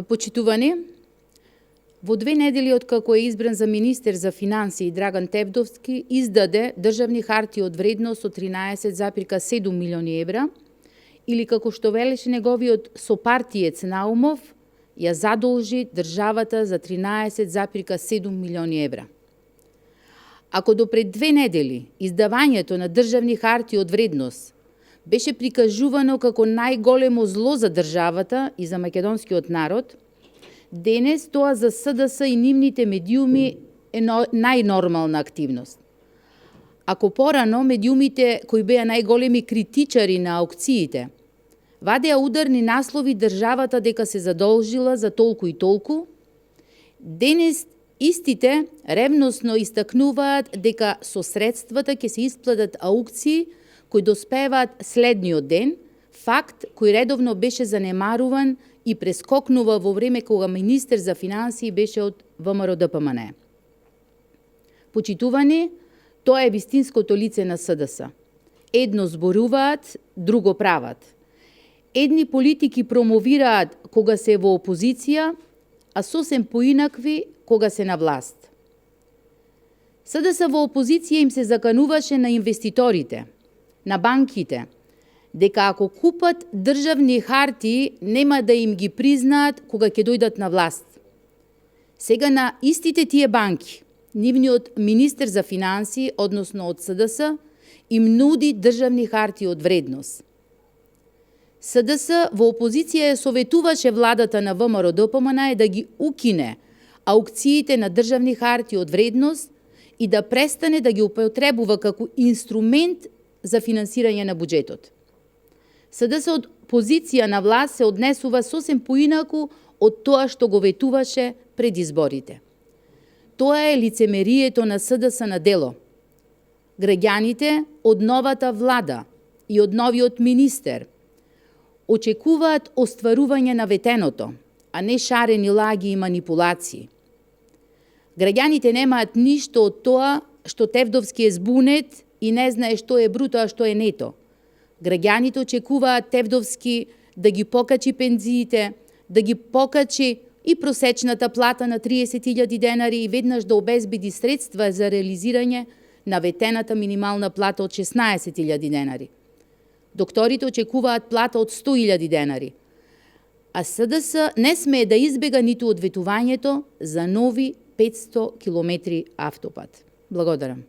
Почитувани, во 2 недели од како е избран за министер за финансии Драган Тевдовски, издаде државни хартии од вредност од 13,7 милиони евра, или како што велеше неговиот сопартиец Наумов, ја задолжи државата за 13,7 милиони евра. Ако до пред 2 недели издавањето на државни хартии од вредност беше прикажувано како најголемо зло за државата и за македонскиот народ, денес тоа за СДС и нивните медиуми е најнормална активност. Ако порано медиумите кои беа најголеми критичари на аукциите вадеа ударни наслови државата дека се задолжила за толку и толку, денес истите ревносно истакнуваат дека со средствата ќе се исплатат аукции кои доспеваат следниот ден, факт кој редовно беше занемаруван и прескокнува во време кога министер за финансии беше од ВМРО ДПМН. Почитувани, тоа е вистинското лице на СДС. Едно зборуваат, друго прават. Едни политики промовираат кога се во опозиција, а сосем поинакви кога се на власт. СДС во опозиција им се закануваше на инвеститорите, на банките, дека ако купат државни хартии, нема да им ги признаат кога ќе дојдат на власт. Сега на истите тие банки, нивниот министер за финансии, односно од СДС, им нуди државни хартии од вредност. СДС во опозиција ја советуваше владата на ВМРО ДПМН да ги укине аукциите на државни хартии од вредност и да престане да ги употребува како инструмент за финансирање на буџетот. СДС од позиција на власт се однесува сосем поинаку од тоа што го ветуваше пред изборите. Тоа е лицемерието на СДС на дело. Граѓаните од новата влада и од новиот министер очекуваат остварување на ветеното, а не шарени лаги и манипулации. Граѓаните немаат ништо од тоа што Тевдовски е збунет и не знае што е бруто, а што е нето. Граѓаните очекуваат Тевдовски да ги покачи пензиите, да ги покачи и просечната плата на 30.000 денари и веднаш да обезбеди средства за реализирање на ветената минимална плата од 16.000 денари. Докторите очекуваат плата од 100.000 денари. А СДС не смее да избега ниту од ветувањето за нови 500 километри автопат. Благодарам.